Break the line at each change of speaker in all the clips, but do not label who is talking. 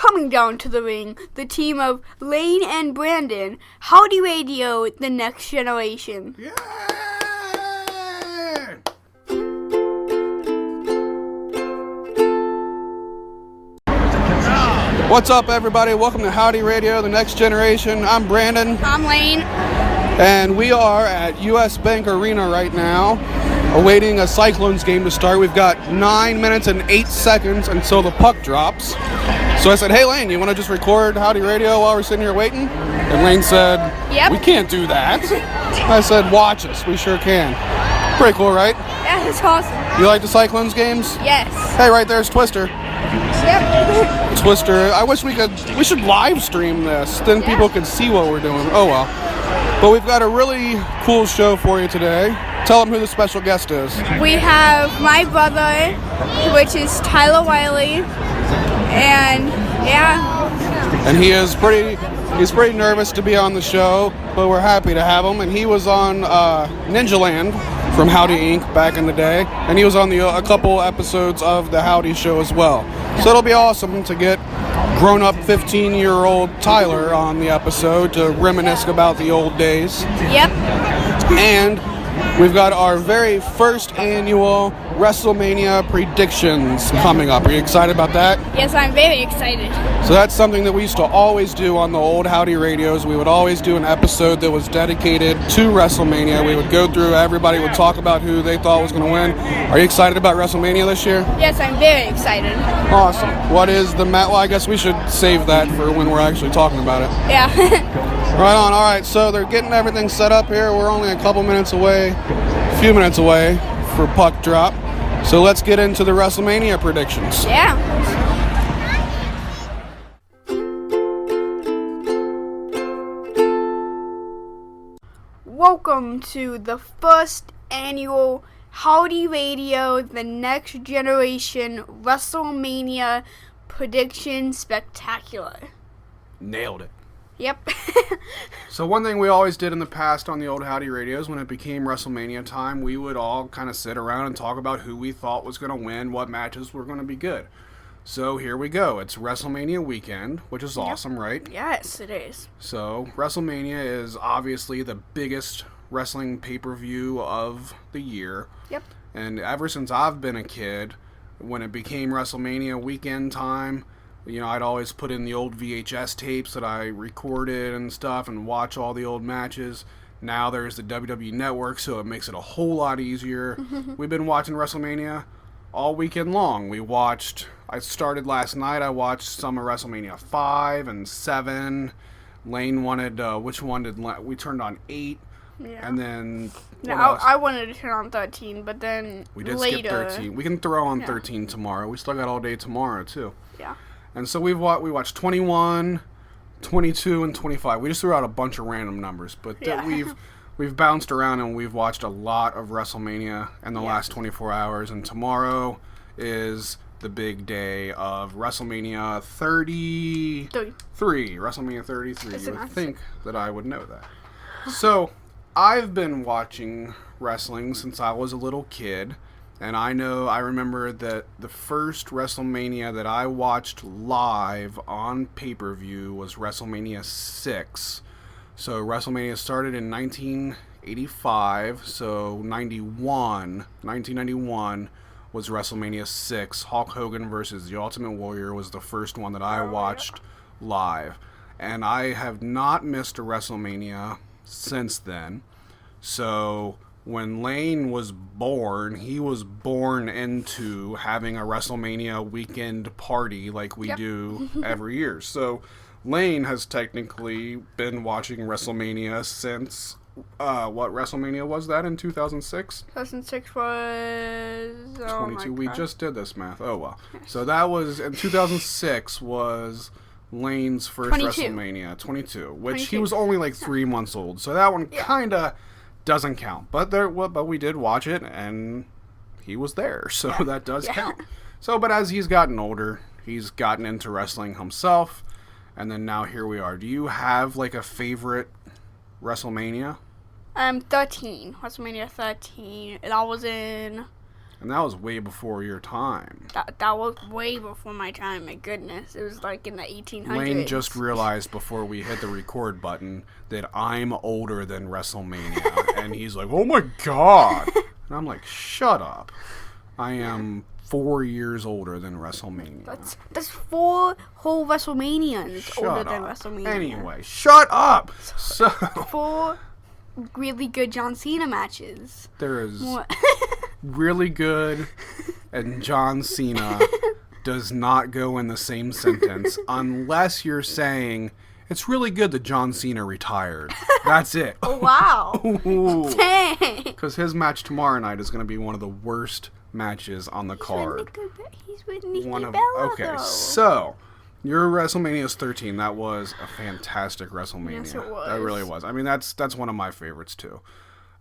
coming down to the ring, the team of Lane and Brandon, Howdy Radio, the next generation.
Yeah! What's up, everybody? Welcome to Howdy Radio, the next generation. I'm Brandon.
I'm Lane.
And we are at US Bank Arena right now, awaiting a Cyclones game to start. We've got 9 minutes and 8 seconds until the puck drops. So I said, hey, Lane, you want to just record Howdy Radio while we're sitting here waiting? And Lane said,
Yep.
We can't do that. I said, watch us. We sure can. Pretty cool, right?
Yeah, it's awesome.
You like the Cyclones games?
Yes.
Hey, right there's Twister.
Yep.
Twister. I wish we should live stream this. Then people could see what we're doing. Oh, well. But we've got a really cool show for you today. Tell them who the special guest is.
We have my brother, which is Tyler Wiley, and yeah.
And he's pretty nervous to be on the show, but we're happy to have him. And he was on Ninja Land from Howdy Inc. back in the day, and he was on a couple episodes of the Howdy show as well. So it'll be awesome to get grown-up 15-year-old Tyler on the episode to reminisce about the old days.
Yep.
And we've got our very first annual WrestleMania predictions coming up. Are you excited about that?
Yes, I'm very excited.
So that's something that we used to always do on the old Howdy radios. We would always do an episode that was dedicated to WrestleMania. We would go through, everybody would talk about who they thought was going to win. Are you excited about WrestleMania this year?
Yes, I'm very excited.
Awesome. What is the match? Well, I guess we should save that for when we're actually talking about it.
Yeah.
Right on. All right, so they're getting everything set up here. We're only a few minutes away for puck drop. So let's get into the WrestleMania predictions.
Yeah. Welcome to the first annual Howdy Radio, the next generation WrestleMania prediction spectacular.
Nailed it.
Yep.
So one thing we always did in the past on the old Howdy radios, when it became WrestleMania time, we would all kind of sit around and talk about who we thought was going to win, what matches were going to be good. So here we go. It's WrestleMania weekend, which is awesome, right?
Yes, it is.
So WrestleMania is obviously the biggest wrestling pay-per-view of the year.
Yep.
And ever since I've been a kid, when it became WrestleMania weekend time, you know, I'd always put in the old VHS tapes that I recorded and stuff and watch all the old matches. Now there's the WWE Network, so it makes it a whole lot easier. We've been watching WrestleMania all weekend long. I started last night, I watched some of WrestleMania 5 and 7. Lane wanted, which one did we turned on 8?
Yeah.
And then...
I wanted to turn on 13, but then
we did
later.
skip 13. We can throw on 13 tomorrow. We still got all day tomorrow, too.
Yeah.
And so we watched 21, 22, and 25. We just threw out a bunch of random numbers, but we've bounced around and we've watched a lot of WrestleMania in the last 24 hours. And tomorrow is the big day of WrestleMania 33. WrestleMania 33. You would think that I would know that. So I've been watching wrestling since I was a little kid. And I remember that the first WrestleMania that I watched live on pay-per-view was WrestleMania 6. So WrestleMania started in 1985, so 1991 was WrestleMania 6. Hulk Hogan versus The Ultimate Warrior was the first one that I watched live. And I have not missed a WrestleMania since then. So when Lane was born, he was born into having a WrestleMania weekend party like we do every year. So Lane has technically been watching WrestleMania since, what WrestleMania was that in 2006?
2006 was...
22. We just did this math. Oh, well. So that was, in 2006 was Lane's first
22.
WrestleMania, 22, which he was only like 3 months old. So that one kind of doesn't count, but we did watch it and he was there, so that does count. So, but as he's gotten older, he's gotten into wrestling himself, and then now here we are. Do you have like a favorite WrestleMania?
13. WrestleMania 13. That was in
And that was way before your time.
That was way before my time, my goodness. It was like in the 1800s.
Lane just realized before we hit the record button that I'm older than WrestleMania. And he's like, oh my God. And I'm like, shut up. I am 4 years older than WrestleMania.
That's 4 whole WrestleManias older than
up.
WrestleMania.
Anyway, shut up. So
4 really good John Cena matches.
there is really good and John Cena does not go in the same sentence unless you're saying it's really good that John Cena retired. That's it.
Wow. Dang.
Because his match tomorrow night is going to be one of the worst matches on the card.
He's with Nikki Bella,
Okay,
though.
so your WrestleMania's 13. That was a fantastic WrestleMania.
Yes, it was.
That really was. I mean, that's one of my favorites too.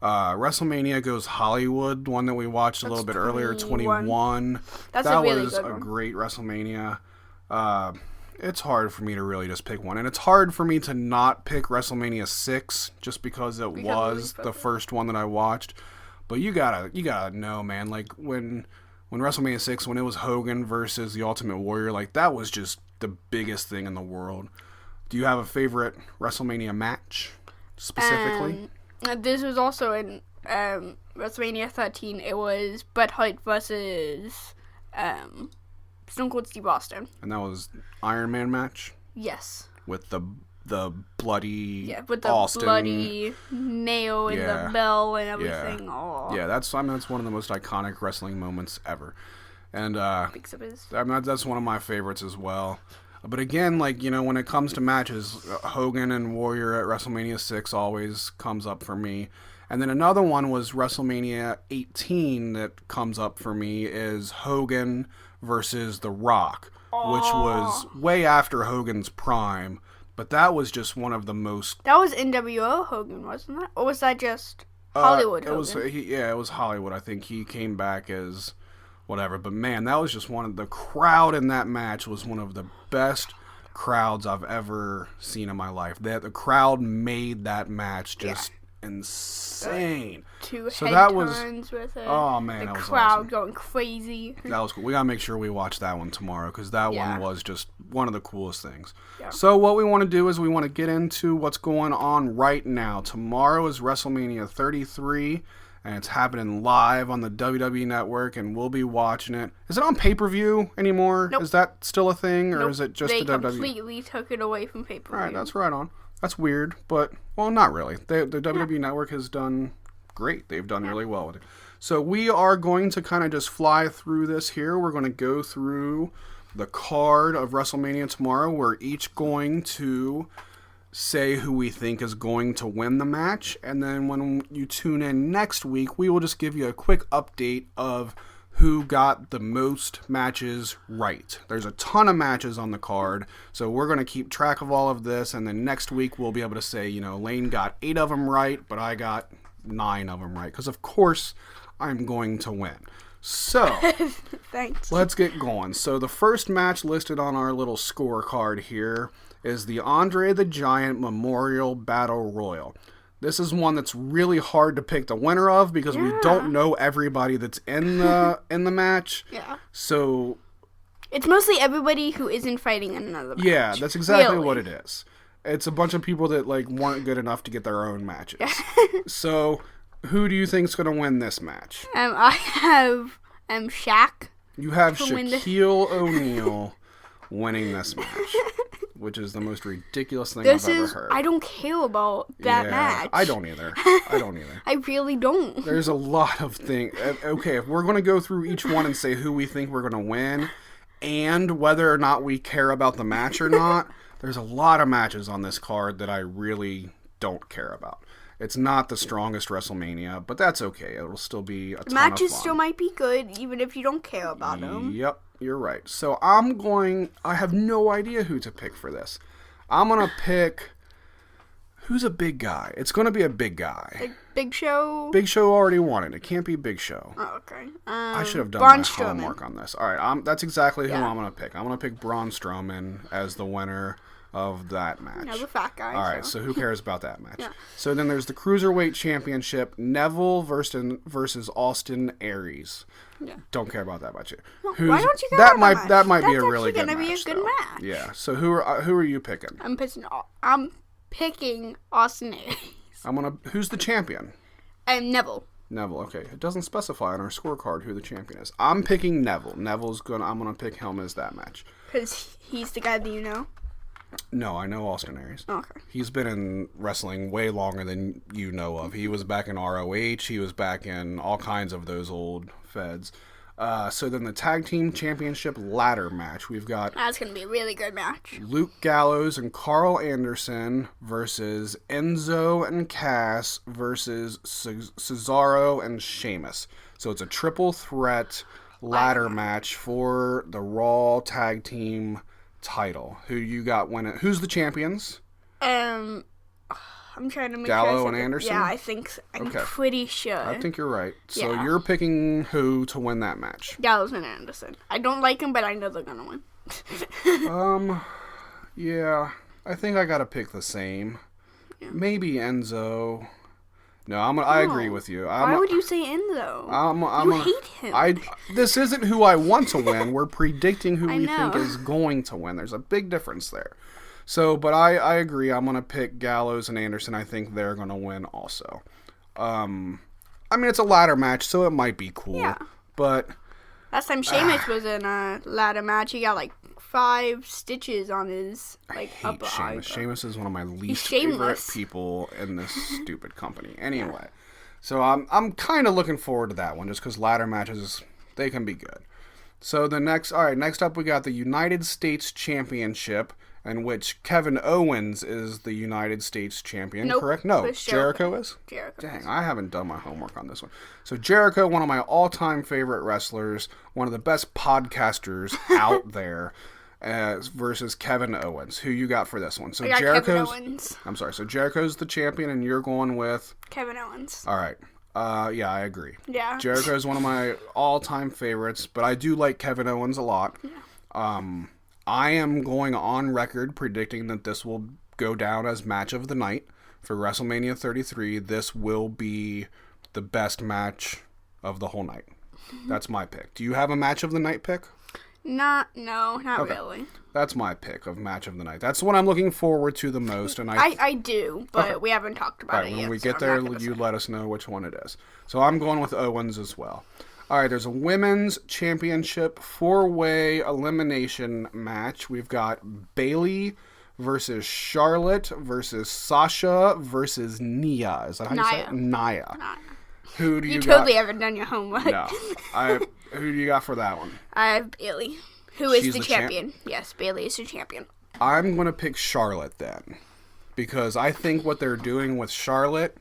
WrestleMania Goes Hollywood, one that we watched a little bit earlier, 21.
That's
that
a really
was
good
a
one.
great WrestleMania. It's hard for me to really just pick one, and it's hard for me to not pick WrestleMania 6 just because it was the first one that I watched. But you gotta know, man. Like when WrestleMania 6, when it was Hogan versus the Ultimate Warrior, like that was just the biggest thing in the world. Do you have a favorite WrestleMania match specifically?
This was also in WrestleMania 13. It was Bret Hart versus Stone Cold Steve Austin.
And that was Iron Man match
Yes.
with the bloody
With the
Austin.
bloody nail and the bell and everything.
Yeah.
Oh.
Yeah, that's one of the most iconic wrestling moments ever. And that's one of my favorites as well. But again, like, you know, when it comes to matches, Hogan and Warrior at WrestleMania 6 always comes up for me. And then another one was WrestleMania 18 that comes up for me is Hogan versus The Rock, which was way after Hogan's prime. But that was just one of the most...
That was NWO Hogan, wasn't it? Or was that just Hollywood Hogan?
It was Hollywood. I think he came back as whatever. But man, that was just the crowd in that match was one of the best crowds I've ever seen in my life. The crowd made that match just insane.
Two
so
head
that was
turns with it.
Oh man,
the
that was
crowd
awesome.
going crazy.
That was cool. We gotta make sure we watch that one tomorrow because that one was just one of the coolest things.
Yeah.
So what we want to do is we want to get into what's going on right now. Tomorrow is WrestleMania 33, and it's happening live on the WWE Network, and we'll be watching it. Is it on pay-per-view anymore?
Nope.
Is that still a thing, or
Nope.
is it just
they
the WWE?
They completely took it away from pay-per-view.
All right, that's right on. That's weird, but, well, not really. The WWE Network has done great. They've done really well with it. So we are going to kind of just fly through this here. We're going to go through the card of WrestleMania tomorrow. We're each going to say who we think is going to win the match. And then when you tune in next week, we will just give you a quick update of who got the most matches right. There's a ton of matches on the card, so we're going to keep track of all of this, and then next week we'll be able to say, you know, Lane got 8 of them right, but I got 9 of them right, because of course I'm going to win. So,
Thanks.
Let's get going. So the first match listed on our little scorecard here is the Andre the Giant Memorial Battle Royal. This is one that's really hard to pick the winner of because we don't know everybody that's in the match.
Yeah.
So
it's mostly everybody who isn't fighting in another match.
Yeah, that's exactly what it is. It's a bunch of people that like weren't good enough to get their own matches. So, who do you think's going to win this match?
I have Shaq.
You have Shaquille O'Neal winning this match. Which is the most ridiculous thing I've ever heard.
I don't care about that match.
I don't either. I
really don't.
There's a lot of things. Okay, if we're going to go through each one and say who we think we're going to win, and whether or not we care about the match or not, there's a lot of matches on this card that I really don't care about. It's not the strongest WrestleMania, but that's okay. It'll still be a ton of fun.
The matches still might be good, even if you don't care about them.
Yep. You're right. So I have no idea who to pick for this. I'm going to pick, who's a big guy? It's going to be a big guy.
Like Big Show?
Big Show already won it. It can't be Big Show.
Oh, okay.
I should have done
Braun
my
Strowman.
homework on this. All right, that's exactly who I'm going to pick. I'm going to pick Braun Strowman as the winner of that match.
No, the fat guy.
All right, so who cares about that match?
Yeah.
So then there's the Cruiserweight Championship, Neville versus Austin Aries.
Yeah.
Don't care about that match.
Why don't you care
that
about
might
that
that
match?
might be a really good
That's
match.
actually gonna be a good match.
Yeah. So who are you picking?
I'm picking Austin Aries.
Who's the champion?
And Neville.
Neville. Okay, it doesn't specify on our scorecard who the champion is. I'm picking Neville. I'm gonna pick him as that match.
Because he's the guy that you know.
No, I know Austin Aries.
Okay.
He's been in wrestling way longer than you know of. He was back in ROH. He was back in all kinds of those old feds. So then the Tag Team Championship ladder match. We've got
That's going to be a really good match.
Luke Gallows and Carl Anderson versus Enzo and Cass versus Cesaro and Sheamus. So it's a triple threat ladder match for the Raw Tag Team title. Who you got winning? Who's the champions?
I'm trying to make
Gallo
sure.
and Anderson?
Yeah, I think so. I'm pretty sure.
I think you're right. So
Yeah.
you're picking who to win that match?
Gallows and Anderson. I don't like them, but I know they're gonna win.
Yeah. I think I gotta pick the same.
Yeah.
Maybe Enzo. No, I agree with you.
Why would you say Enzo? You hate him.
This isn't who I want to win. We're predicting who we
know.
think is going to win. There's a big difference there. So, but I agree. I'm going to pick Gallows and Anderson. I think they're going to win also. I mean, it's a ladder match, so it might be cool.
Yeah.
But
Last time Sheamus was in a ladder match, he got like 5 stitches on his upper
Sheamus.
eyebrow.
Sheamus is one of my least favorite
shameless.
people in this stupid company. Anyway, so I'm kind of looking forward to that one just because ladder matches, they can be good. So next up we got the United States Championship, in which Kevin Owens is the United States champion,
Nope,
correct? No,
it's
Jericho is?
Jericho.
Dang, I haven't done my homework on this one. So Jericho, one of my all-time favorite wrestlers, one of the best podcasters out there, versus Kevin Owens. Who you got for this one? So
I got
Jericho's.
Kevin Owens.
I'm sorry. So Jericho's the champion, and you're going with
Kevin Owens.
All right. Yeah, I agree.
Yeah.
Jericho is one of my all-time favorites, but I do like Kevin Owens a lot. Yeah. I am going on record predicting that this will go down as match of the night for WrestleMania 33. This will be the best match of the whole night. That's my pick. Do you have a match of the night pick?
Not really.
That's my pick of match of the night. That's what I'm looking forward to the most. And
I do, but we haven't talked about it yet.
When we get there, you let us know which one it is. So I'm going with Owens as well. All right, there's a women's championship 4-way elimination match. We've got Bayley versus Charlotte versus Sasha versus Nia. Is that how you say it? Nia. Who do you got?
You totally haven't done your homework.
No. Who do you got for that one?
I have Bayley, who is
She's
the
the
champion. Yes, Bayley is the champion.
I'm going to pick Charlotte then, because I think what they're doing with Charlotte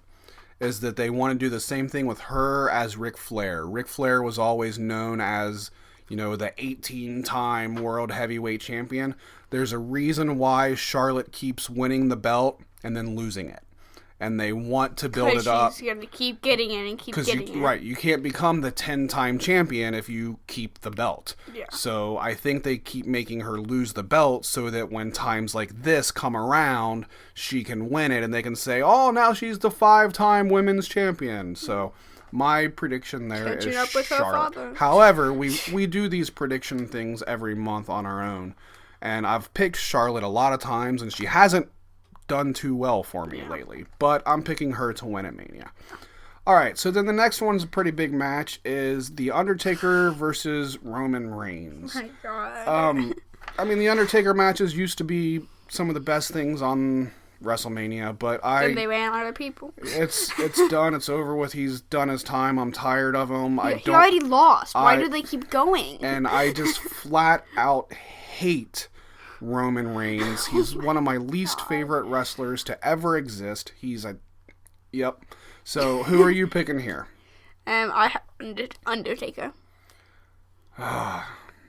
is that they want to do the same thing with her as Ric Flair. Ric Flair was always known as, the 18-time world heavyweight champion. There's a reason why Charlotte keeps winning the belt and then losing it. And they want to build it up.
She's going to keep getting it and keep getting it.
Right, you can't become the 10-time champion if you keep the belt.
Yeah.
So I think they keep making her lose the belt so that when times like this come around, she can win it and they can say, oh, now she's the 5-time women's champion. So my prediction there is
Catching up with her
Charlotte.
father.
However, we do these prediction things every month on our own. And I've picked Charlotte a lot of times and she hasn't done too well for me lately, but I'm picking her to win at Mania. All right, so then the next one's a pretty big match is The Undertaker versus Roman Reigns.
Oh my God.
I mean, the Undertaker matches used to be some of the best things on WrestleMania, but
Then they ran out of people.
it's done. It's over with. He's done his time. I'm tired of him.
He already lost. Why do they keep going?
And I just flat out hate Roman Reigns. He's one of my least favorite wrestlers to ever exist. Yep. So who are you picking here?
I have Undertaker.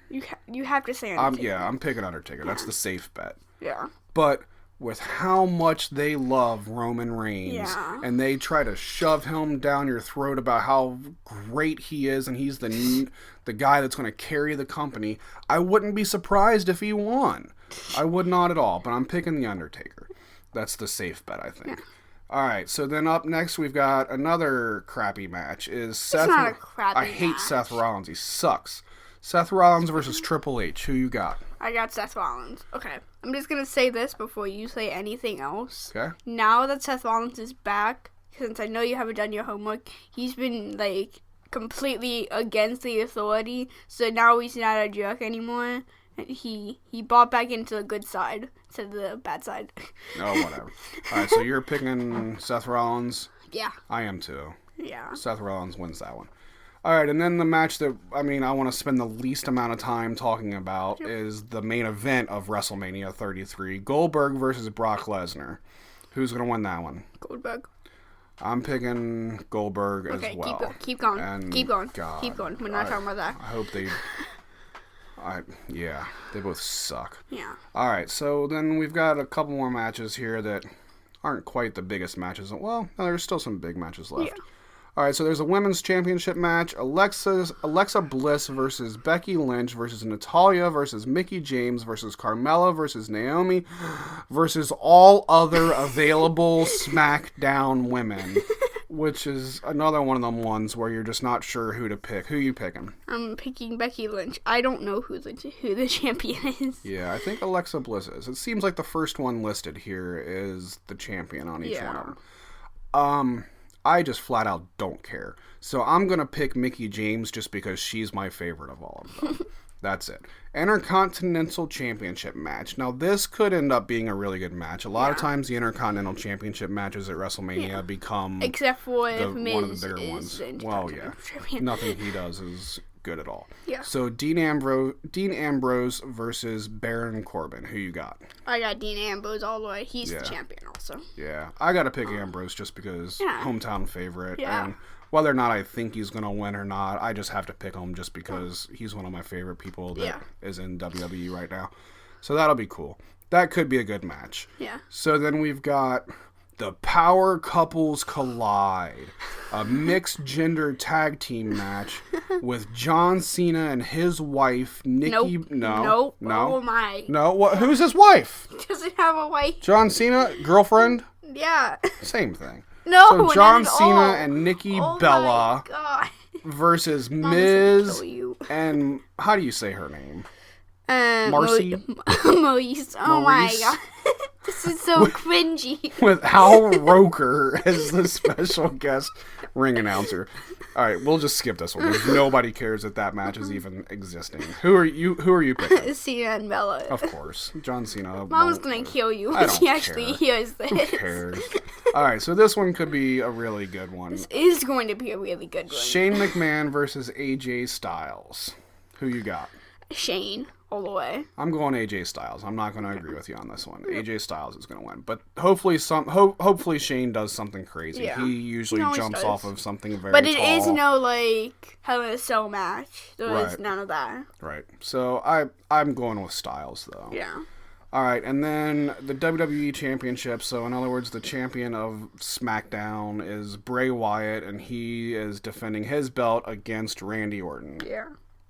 you have to say Undertaker.
I'm picking Undertaker. That's the safe bet.
Yeah.
But with how much they love Roman Reigns, and they try to shove him down your throat about how great he is, and he's the guy that's going to carry the company, I wouldn't be surprised if he won. I would not at all, but I'm picking The Undertaker. That's the safe bet, I think.
Yeah.
All right, so then up next we've got another crappy match. Seth?
Not a crappy
I hate
match.
Seth Rollins. He sucks. Seth Rollins versus Triple H. Who you got?
I got Seth Rollins. Okay. I'm just going to say this before you say anything else.
Okay.
Now that Seth Rollins is back, since I know you haven't done your homework, he's been, completely against the authority, so now he's not a jerk anymore. He bought back into the good side instead of the bad side.
Oh, whatever. All right, so you're picking Seth Rollins.
Yeah.
I am too.
Yeah.
Seth Rollins wins that one. All right, and then the match that, I want to spend the least amount of time talking about is the main event of WrestleMania 33, Goldberg versus Brock Lesnar. Who's going to win that one?
Goldberg.
I'm picking Goldberg as well.
Okay, keep going.
And
keep going.
God,
keep going. We're not talking about that.
I hope they... they both suck.
Yeah.
All right, so then we've got a couple more matches here that aren't quite the biggest matches. Well, no, there's still some big matches left.
Yeah.
All right, so there's a women's championship match. Alexa Bliss versus Becky Lynch versus Natalya versus Mickie James versus Carmella versus Naomi versus all other available SmackDown women, which is another one of them ones where you're just not sure who to pick. Who you picking?
I'm picking Becky Lynch. I don't know who the champion is.
Yeah, I think Alexa Bliss is. It seems like the first one listed here is the champion on each one of them. I just flat out don't care. So I'm going to pick Mickie James just because she's my favorite of all of them. That's it. Intercontinental Championship match. Now, this could end up being a really good match. A lot of times the Intercontinental Championship matches at WrestleMania become
except for if Miz
one of the bigger
is
ones.
the
Well, yeah.
champion.
Nothing he does is good at all.
Yeah.
So Dean Ambrose versus Baron Corbin. Who you got?
I got Dean Ambrose all the way. He's the champion also.
Yeah. I got to pick Ambrose just because hometown favorite.
Yeah.
And whether or not I think he's going to win or not, I just have to pick him just because he's one of my favorite people that is in WWE right now. So that'll be cool. That could be a good match.
Yeah.
So then we've got the Power Couples Collide, a mixed gender tag team match with John Cena and his wife, Nikki.
Nope.
No.
Oh my.
No. What? Who's his wife?
Doesn't have a wife.
John Cena, girlfriend?
Yeah.
Same thing.
No.
So John
not at
Cena
all.
and Nikki
Oh
Bella
my God.
versus
Mom's gonna
Miz
kill you.
and how do you say her name? Marcy?
Maurice. Oh
Maurice.
my God. This is so cringy.
With Al Roker as the special guest ring announcer. All right, we'll just skip this one. Nobody cares that match is even existing. Who are you picking?
Cena and Bella.
Of course, John Cena.
Mom's gonna kill you
I
when
don't
she actually
care.
hears this.
Who cares? All right, so this one could be a really good one.
This is going to be a really good one.
Shane McMahon versus AJ Styles. Who you got?
Shane, all the way.
I'm going AJ Styles. I'm not going to agree with you on this one. AJ Styles is going to win, but hopefully Shane does something crazy.
Yeah.
He usually jumps off of something very
But it
tall.
is no Hell in a Cell match. There is
Right.
none of that.
Right. So I'm going with Styles though.
Yeah.
All right, and then the WWE Championship. So in other words, the champion of SmackDown is Bray Wyatt, and he is defending his belt against Randy Orton.
Yeah.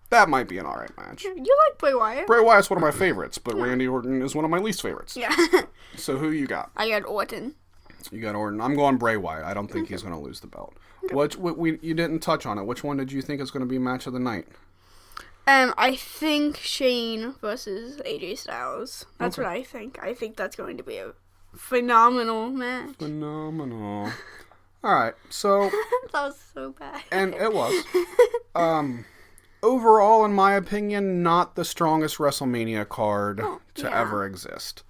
That might be an alright match.
You like Bray Wyatt?
Bray Wyatt's one of my favorites, but Randy Orton is one of my least favorites.
Yeah.
So who you got?
I got Orton.
You got Orton. I'm going Bray Wyatt. I don't think he's going to lose the belt. You didn't touch on it. Which one did you think is going to be match of the night?
I think Shane versus AJ Styles. That's what I think. I think that's going to be a phenomenal match.
Phenomenal. All right, so
That was so bad.
and it was. Overall, in my opinion, not the strongest WrestleMania card to ever exist.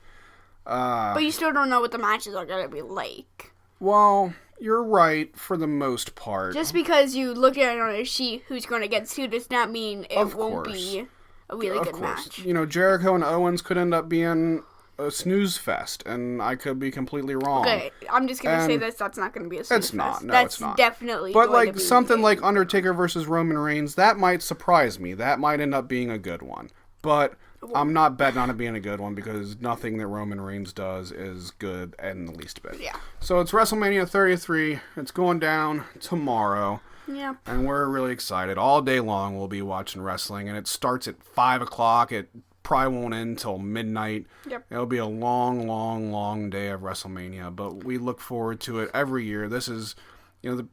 But you still don't know what the matches are going to be like.
Well, you're right for the most part.
Just because you look at it on a sheet who's going to get sued does not mean it won't be a really good match.
You know, Jericho and Owens could end up being a snooze fest, and I could be completely wrong.
Okay, I'm just going to say
And
that's not going to be a snooze
It's not.
fest.
No,
That's
it's not.
definitely
But
going to
like
be
something like Undertaker versus Roman Reigns, that might surprise me. That might end up being a good one. But I'm not betting on it being a good one because nothing that Roman Reigns does is good in the least bit.
Yeah.
So it's WrestleMania 33. It's going down tomorrow.
Yeah.
And we're really excited. All day long we'll be watching wrestling. And it starts at 5 o'clock. It probably won't end until midnight.
Yep.
It'll be a long, long, long day of WrestleMania, but we look forward to it every year. This is,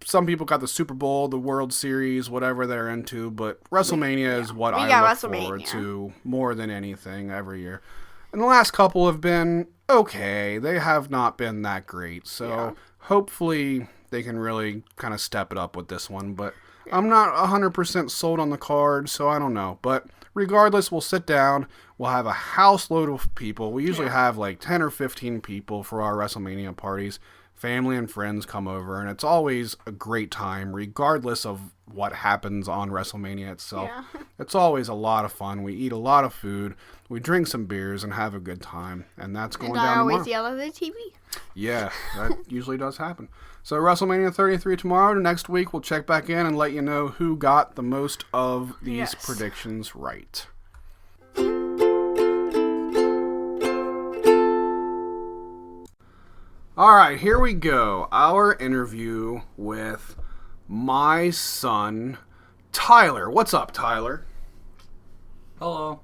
some people got the Super Bowl, the World Series, whatever they're into, but WrestleMania is what I look forward to more than anything every year. And the last couple have been okay. They have not been that great, so hopefully they can really kind of step it up with this one, but I'm not 100% sold on the card, so I don't know. But regardless, we'll sit down. We'll have a house load of people. We usually have like 10 or 15 people for our WrestleMania parties. Family and friends come over, and it's always a great time, regardless of what happens on WrestleMania itself. Yeah. It's always a lot of fun. We eat a lot of food. We drink some beers and have a good time, and that's going down tomorrow.
And I always yell at the TV.
Yeah, that usually does happen. So WrestleMania 33 tomorrow. Next week, we'll check back in and let you know who got the most of these predictions right. All right, here we go. Our interview with my son, Tyler. What's up, Tyler?
Hello.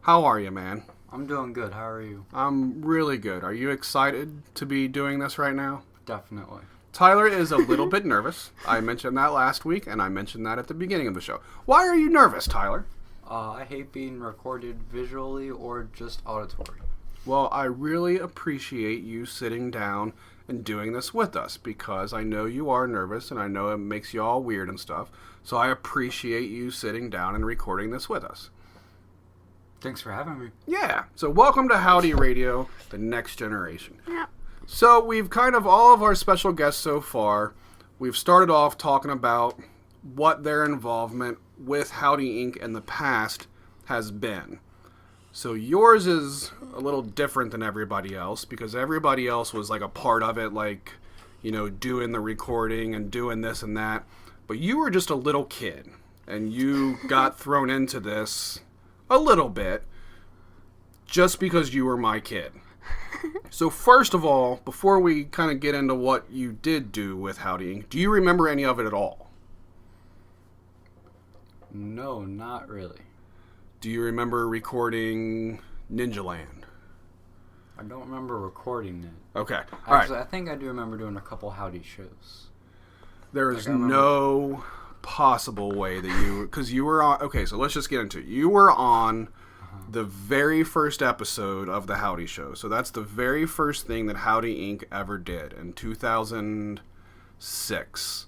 How are you, man?
I'm doing good. How are you?
I'm really good. Are you excited to be doing this right now?
Definitely.
Tyler is a little bit nervous. I mentioned that last week, and I mentioned that at the beginning of the show. Why are you nervous, Tyler?
I hate being recorded visually or just auditory.
Well, I really appreciate you sitting down and doing this with us because I know you are nervous and I know it makes you all weird and stuff. So I appreciate you sitting down and recording this with us.
Thanks for having me.
Yeah. So welcome to Howdy Radio, the next generation.
Yeah.
So we've kind of, all of our special guests so far, we've started off talking about what their involvement with Howdy Inc. in the past has been. So yours is a little different than everybody else because everybody else was like a part of it, like, doing the recording and doing this and that. But you were just a little kid and you got thrown into this a little bit just because you were my kid. So first of all, before we kind of get into what you did do with Howdy Inc., do you remember any of it at all?
No, not really.
Do you remember recording Ninja Land?
I don't remember recording it.
Okay.
Actually, I think I do remember doing a couple Howdy shows.
There is no possible way that you... Because you were on... Okay, so let's just get into it. You were on the very first episode of the Howdy Show. So that's the very first thing that Howdy Inc. ever did in 2006.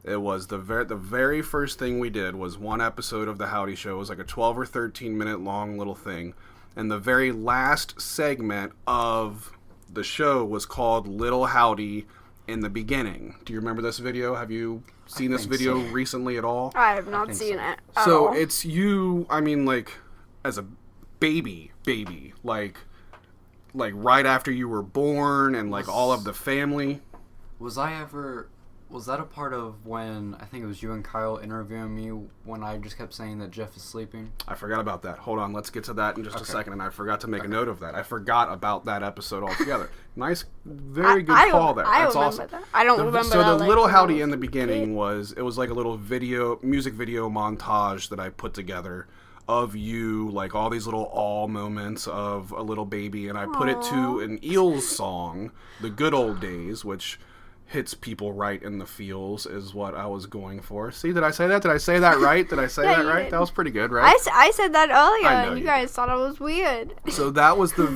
It was the very first thing we did was one episode of the Howdy Show. It was like a 12 or 13 minute long little thing. And the very last segment of the show was called Little Howdy in the Beginning. Do you remember this video? Have you seen this video recently at all?
I have not seen it.
So it's you, like as a baby, like right after you were born and like all of the family.
Was that a part of when, I think it was you and Kyle interviewing me when I just kept saying that Jeff is sleeping?
I forgot about that. Hold on, let's get to that in just a second, and I forgot to make a note of that. I forgot about that episode altogether. Nice, very good call there. That's awesome.
That. I don't remember
so
that.
So the Little Howdy in the Beginning was like a little music video montage that I put together of you, like all these little awe moments of a little baby, and I put it to an Eels song, The Good Old Days, which hits people right in the feels is what I was going for. See, did I say that? Did I say that right? Did I say that right? That was pretty good, right?
I said that earlier, and you guys thought it was weird.
So that was the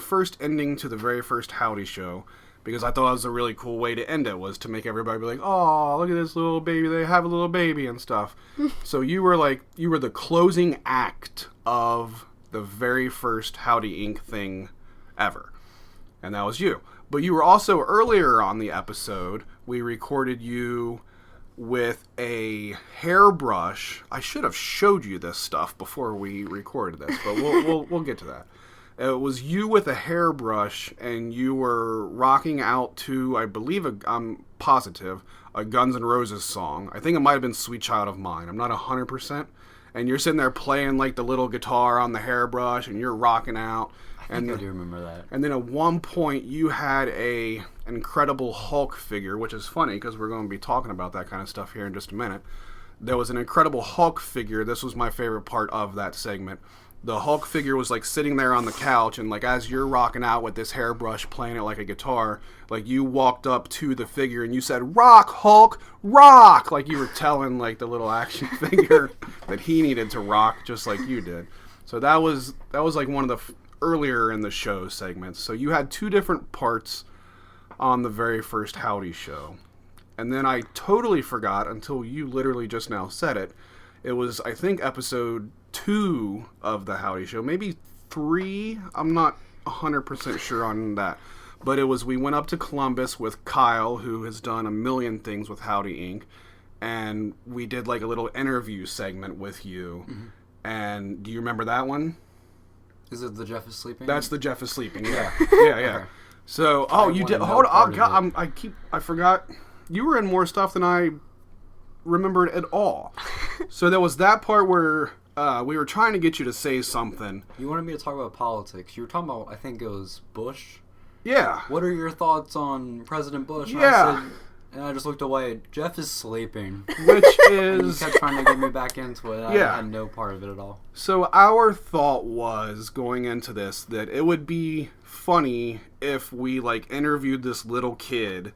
first ending to the very first Howdy Show, because I thought it was a really cool way to end it, was to make everybody be like, oh, look at this little baby, they have a little baby and stuff. So you were the closing act of the very first Howdy Inc. thing ever. And that was you. But you were also, earlier on the episode, we recorded you with a hairbrush. I should have showed you this stuff before we recorded this, but we'll get to that. It was you with a hairbrush, and you were rocking out to, I believe, I'm positive, a Guns N' Roses song. I think it might have been Sweet Child of Mine. I'm not 100%. And you're sitting there playing like the little guitar on the hairbrush, and you're rocking out.
I do remember that.
And then at one point, you had a Incredible Hulk figure, which is funny because we're going to be talking about that kind of stuff here in just a minute. There was an Incredible Hulk figure. This was my favorite part of that segment. the Hulk figure was like sitting there on the couch, and like as you're rocking out with this hairbrush playing it like a guitar, like you walked up to the figure and you said, "Rock, Hulk, rock!" Like you were telling like the little action figure that he needed to rock just like you did. So that was like one of the earlier in the show segments. So you had 2 different parts on the very first Howdy show. And then I totally forgot until you literally just now said it. It was, I think, episode 2 of the Howdy show. Maybe 3. I'm not 100% sure on that. But it was, we went up to Columbus with Kyle, who has done a million things with Howdy Inc. And we did like a little interview segment with you. Mm-hmm. And do you remember that one?
Is it the Jeff is sleeping?
That's the Jeff is sleeping. Yeah, yeah. Okay. So, you did. Hold on. I forgot. You were in more stuff than I remembered at all. So there was that part where we were trying to get you to say something.
You wanted me to talk about politics. You were talking about, I think it was Bush.
Yeah.
What are your thoughts on President Bush?
Yeah.
And I just looked away. Jeff is sleeping.
Which is...
You kept trying to get me back into it. I had no part of it at all.
So our thought was, going into this, that it would be funny if we, like, interviewed this little kid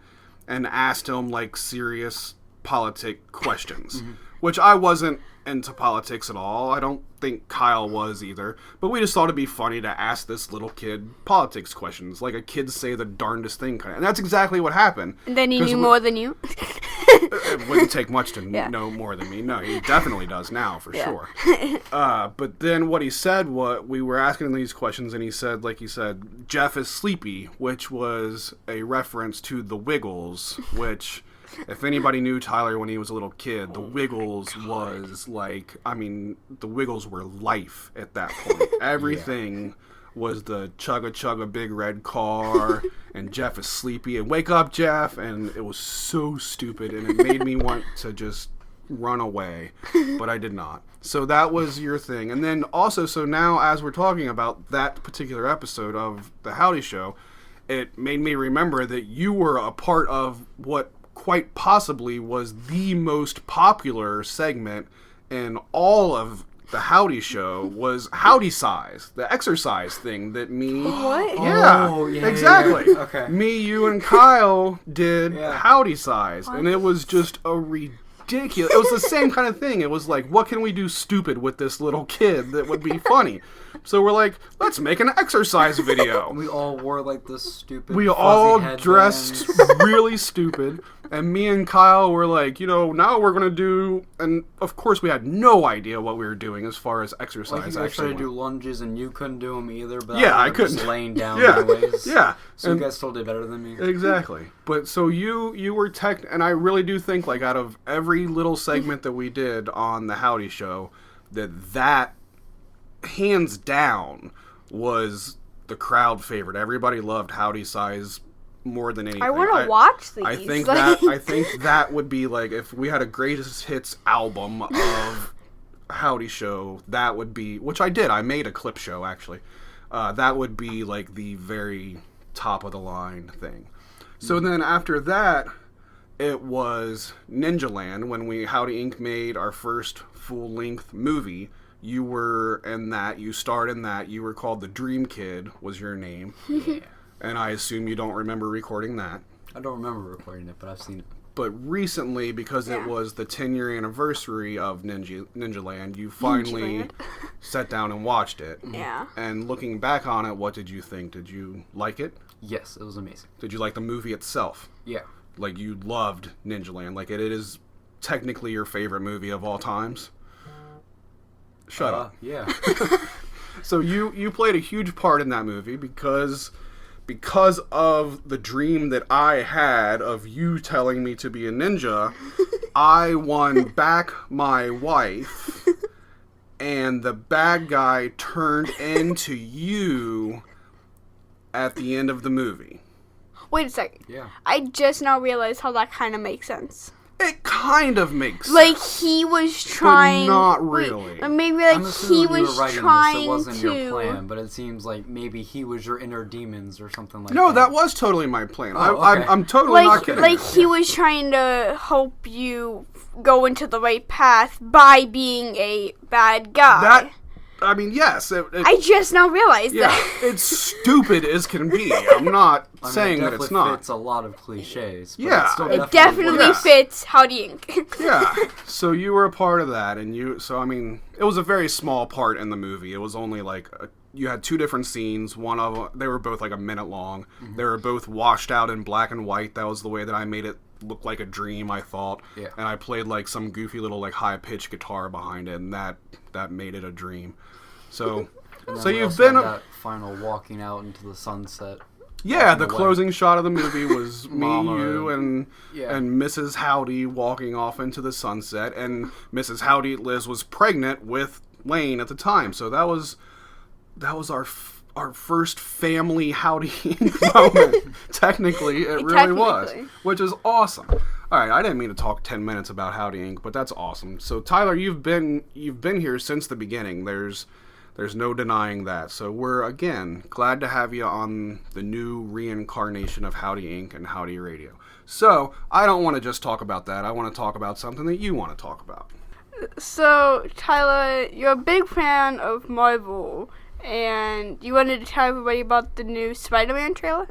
and asked him, like, serious politic questions. Mm-hmm. Which I wasn't into politics at all. I don't think Kyle was either. But we just thought it'd be funny to ask this little kid politics questions. Like a kid say the darndest thing kind of. And that's exactly what happened.
And then he knew more than you?
It wouldn't take much to know more than me. No, he definitely does now, for sure. But then what he said, we were asking him these questions, and he said, like he said, Jeff is sleepy, which was a reference to the Wiggles, which... If anybody knew Tyler when he was a little kid, the Wiggles was like, I mean, the Wiggles were life at that point. Everything was the chugga big red car, and Jeff is sleepy, and wake up, Jeff, and it was so stupid, and it made me want to just run away, but I did not. So that was your thing. And then also, so now as we're talking about that particular episode of the Howdy Show, it made me remember that you were a part of what quite possibly was the most popular segment in all of the Howdy Show was Howdy Size, the exercise thing that me...
What?
Yeah,
oh, yeah
exactly.
Yeah. Okay.
Me, you, and Kyle did Howdy Size, and it was just a ridiculous... It was the same kind of thing. It was like, what can we do stupid with this little kid that would be funny? So we're like, let's make an exercise video.
We all wore like this stupid
We all dressed really stupid. And me and Kyle were like, now we're going to do... And, of course, we had no idea what we were doing as far as exercise.
I tried to do lunges, and you couldn't do them either. But
I couldn't.
Just laying down anyways.
Yeah.
So you guys still did better than me.
Exactly. But so you were and I really do think, like, out of every little segment that we did on the Howdy Show, that hands down was the crowd favorite. Everybody loved Howdy Size more than anything.
I want to watch these.
I think that would be like, if we had a greatest hits album of Howdy Show, that would be, which I did. I made a clip show actually. That would be like the very top of the line thing. So then after that, it was Ninja Land when Howdy Inc. made our first full length movie. You were in that. You starred in that. You were called the Dream Kid. Was your name?
Yeah.
And I assume you don't remember recording that.
I don't remember recording it, but I've seen it.
But recently, because it was the 10-year anniversary of Ninja Land, you finally sat down and watched it.
Yeah.
And looking back on it, what did you think? Did you like it?
Yes, it was amazing.
Did you like the movie itself?
Yeah.
Like, you loved Ninja Land. Like, it is technically your favorite movie of all times? Shut up.
Yeah.
So you played a huge part in that movie because of the dream that I had of you telling me to be a ninja. I won back my wife, and the bad guy turned into you at the end of the movie.
Wait a second.
Yeah.
I just now realized how that kind of makes sense.
It kind of makes
like
sense.
He was trying,
but not really.
Or maybe like he was trying
it wasn't
to.
Your plan, but it seems like maybe he was your inner demons or something like that.
No, that was totally my plan.
Oh, okay.
I'm totally not kidding.
Like he was trying to help you go into the right path by being a bad guy.
I mean, yes.
I just now realized that.
It's stupid as can be. I'm not saying that it's not.
It's a lot of cliches. But
Yeah.
It definitely fits Howdy Inc.
Yeah. So you were a part of that, and I mean, it was a very small part in the movie. It was only like you had two different scenes. One of them, they were both like a minute long. Mm-hmm. They were both washed out in black and white. That was the way that I made it look like a dream, I thought.
Yeah. And
I played like some goofy little like high-pitched guitar behind it, and that made it a dream. So you've been
that final walking out into the sunset.
Yeah, the closing shot of the movie was me, you, and Mrs. Howdy walking off into the sunset, and Mrs. Howdy, Liz, was pregnant with Lane at the time, so that was our first family Howdy moment. Technically, it really was, which is awesome. All right, I didn't mean to talk 10 minutes about Howdy Inc., but that's awesome. So Tyler, you've been here since the beginning. There's no denying that. So we're, again, glad to have you on the new reincarnation of Howdy Inc. and Howdy Radio. So I don't want to just talk about that. I want to talk about something that you want to talk about.
So, Tyler, you're a big fan of Marvel, and you wanted to tell everybody about the new Spider-Man trailer?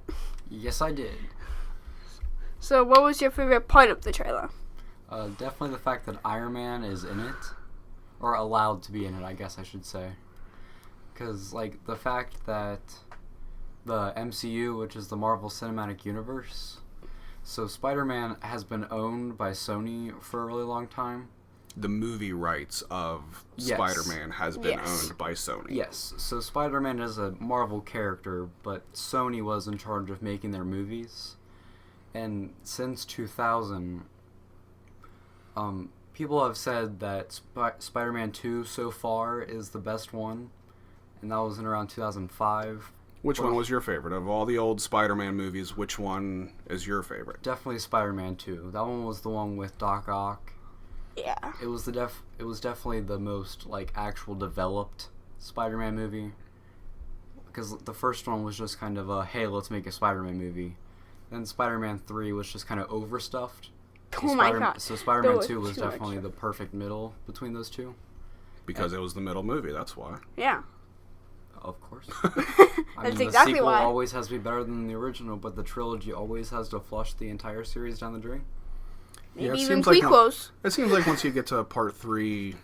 Yes, I did.
So what was your favorite part of the trailer?
Definitely the fact that Iron Man is in it. Or allowed to be in it, I guess I should say. Because, like, the fact that the MCU, which is the Marvel Cinematic Universe, so Spider-Man has been owned by Sony for a really long time.
The movie rights of Spider-Man has been owned by Sony.
Yes, so Spider-Man is a Marvel character, but Sony was in charge of making their movies. And since 2000, people have said that Spider-Man 2 so far is the best one, and that was in around 2005.
Which one was your favorite? Of all the old Spider-Man movies, which one is your favorite?
Definitely Spider-Man 2. That one was the one with Doc Ock.
Yeah.
It was definitely the most, like, actual developed Spider-Man movie. Because the first one was just kind of a, hey, let's make a Spider-Man movie. Then Spider-Man 3 was just kind of overstuffed.
Oh my god.
So Spider-Man 2 was definitely the perfect middle between those two.
Because it was the middle movie, that's why.
Yeah.
Of course.
That's exactly
the sequel
why.
always has to be better than the original, but the trilogy always has to flush the entire series down the drain.
Maybe even prequels.
It seems like once you get to part 3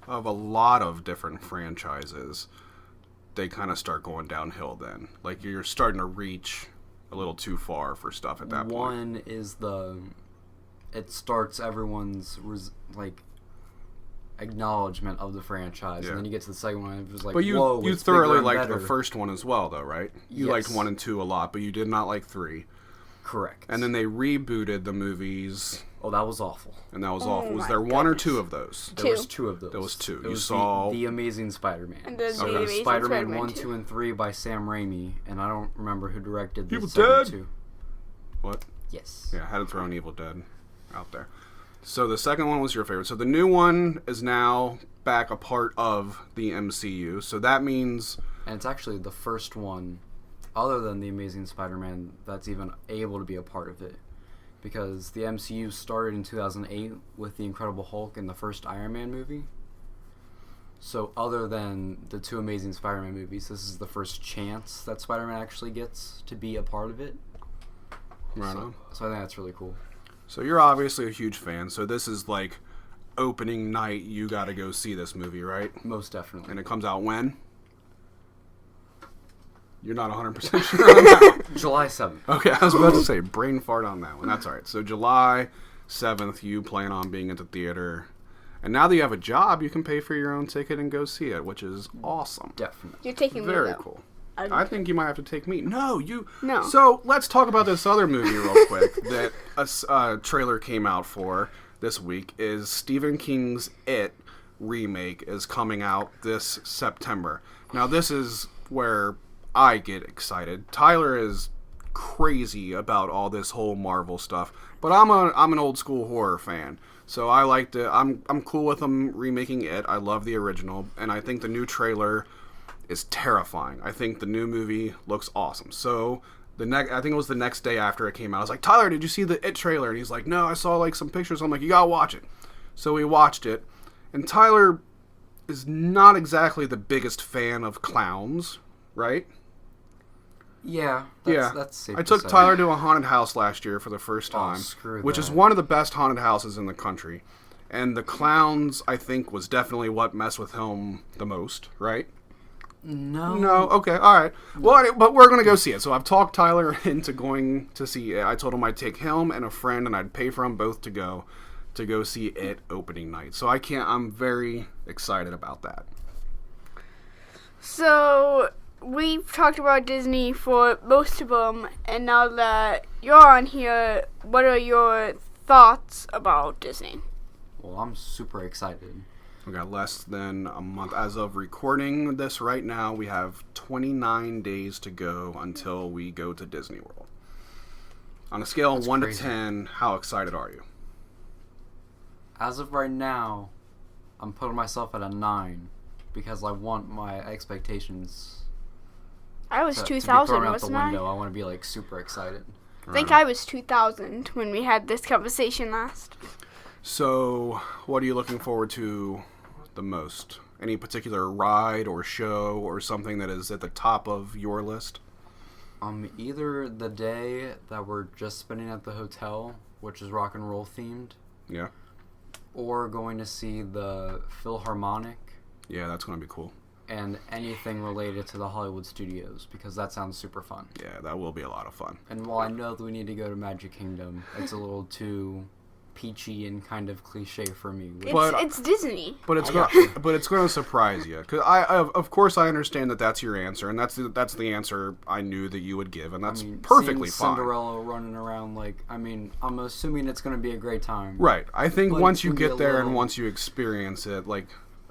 of a lot of different franchises, they kind of start going downhill then. Like, you're starting to reach a little too far for stuff at that point.
One is it starts everyone's, acknowledgement of the franchise, and then you get to the second one, and it was like,
but
whoa,
you thoroughly liked the first one as well, though, right? You liked 1 and 2 a lot, but you did not like 3.
Correct.
And then they rebooted the movies.
Oh, that was awful.
And that was awful. Was there 1 or 2 of those?
There was 2 of those.
There was 2.
You saw the Amazing Spider-Man.
And the Amazing
Spider-Man 1, 2, and 3 by Sam Raimi, and I don't remember who directed the
Evil
second
Dead.
2.
What?
Yes.
Yeah, I had to throw an Evil Dead out there. So the second one was your favorite. So the new one is now back a part of the MCU. So that means...
And it's actually the first one, other than the Amazing Spider-Man, that's even able to be a part of it. Because the MCU started in 2008 with the Incredible Hulk and the first Iron Man movie. So other than the 2 Amazing Spider-Man movies, this is the first chance that Spider-Man actually gets to be a part of it.
Right on.
So I think that's really cool.
So you're obviously a huge fan. So this is like opening night. You got to go see this movie, right?
Most definitely.
And it comes out when? You're not 100% sure on that.
July 7th.
Okay, I was about to say brain fart on that one. That's all right. So July 7th, you plan on being at the theater. And now that you have a job, you can pay for your own ticket and go see it, which is awesome.
Definitely.
You're taking me,
Very
though.
cool. I think you might have to take me. No.
No.
So let's talk about this other movie real quick that a trailer came out for this week. Is Stephen King's It remake is coming out this September. Now this is where I get excited. Tyler is crazy about all this whole Marvel stuff, but I'm an old school horror fan. So I like to. I'm cool with them remaking It. I love the original, and I think the new trailer is terrifying. I think the new movie looks awesome. So I think it was the next day after it came out. I was like, Tyler, did you see the It trailer? And he's like, no, I saw like some pictures. I'm like, you gotta watch it. So we watched it, and Tyler is not exactly the biggest fan of clowns, right?
Yeah. That's safe
I
to
took
say.
Tyler to a haunted house last year for the first time,
screw
which is
that.
one of the best haunted houses in the country. And the clowns, I think, was definitely what messed with him the most, right? No, okay, all right. Well, but we're going to go see it. So I've talked Tyler into going to see it. I told him I'd take him and a friend, and I'd pay for them both to go see it opening night. So I'm very excited about that.
So, we've talked about Disney for most of them, and now that you're on here, what are your thoughts about Disney?
Well, I'm super excited.
We got less than a month. As of recording this right now, we have 29 days to go until we go to Disney World. On a scale of 1 to 10, how excited are you?
As of right now, I'm putting myself at a 9 because I want my expectations
I was
to
2000,
be thrown out
wasn't
the
I?
window. I want to be like super excited.
I think I was 2000 when we had this conversation last.
So, what are you looking forward to the most? Any particular ride or show or something that is at the top of your list?
Either the day that we're just spending at the hotel, which is rock and roll themed,
Yeah.
or going to see the Philharmonic,
Yeah, that's going to be cool.
and anything related to the Hollywood studios, because that sounds super fun.
Yeah, that will be a lot of fun.
And while I know that we need to go to Magic Kingdom, it's a little too peachy and kind of cliche for me.
It's Disney.
But it's going to surprise you. Cuz of course I understand that that's your answer, and that's the answer I knew that you would give, and that's perfectly
seeing
fine.
Cinderella running around, I'm assuming it's going to be a great time.
Right. I think
But
once
it's
you
gonna be
get
a
there and
little-
once you experience it,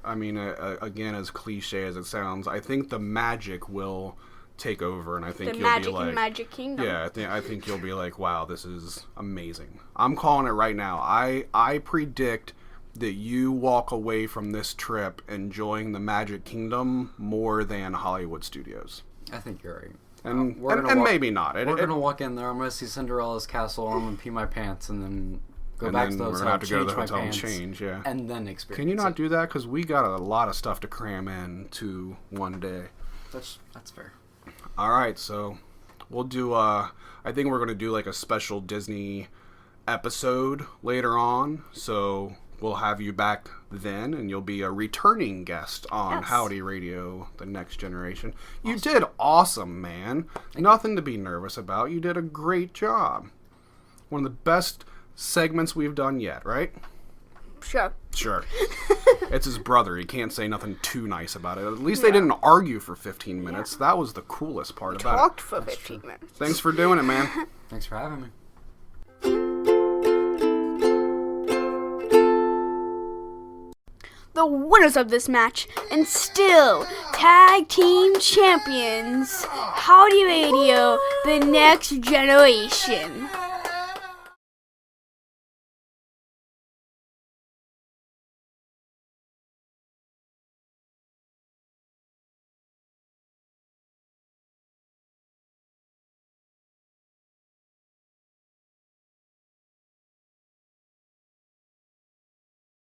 again, as cliche as it sounds, I think the magic will take over, and I think
The
you'll
magic
be like,
in Magic Kingdom.
yeah, I think you'll be like, wow, this is amazing. I'm calling it right now. I predict that you walk away from this trip enjoying the Magic Kingdom more than Hollywood Studios.
I think you're right.
And
We're gonna
and
walk-
maybe not.
We're going to walk in there, I'm going to see Cinderella's castle, I'm going to pee my pants, and then go
and
back
then
to the
we're
hotel,
gonna have to go to the
change my
hotel and
pants,
change. Yeah.
and then experience
Can you not
it.
do that? Because we got a lot of stuff to cram in to one day.
That's fair.
All right, so we'll do. I think we're gonna do like a special Disney episode later on. So we'll have you back then, and you'll be a returning guest on
Yes.
Howdy Radio, the next generation. You did awesome, man. Nothing to be nervous about. You did a great job. One of the best segments we've done yet, right?
Sure.
Sure. It's his brother. He can't say nothing too nice about it. At least they didn't argue for 15 minutes. That was the coolest part about
Talked
it.
for 15 minutes.
Thanks for doing it, man.
Thanks for having me.
The winners of this match, and still tag team champions, Howdy Radio, the next generation.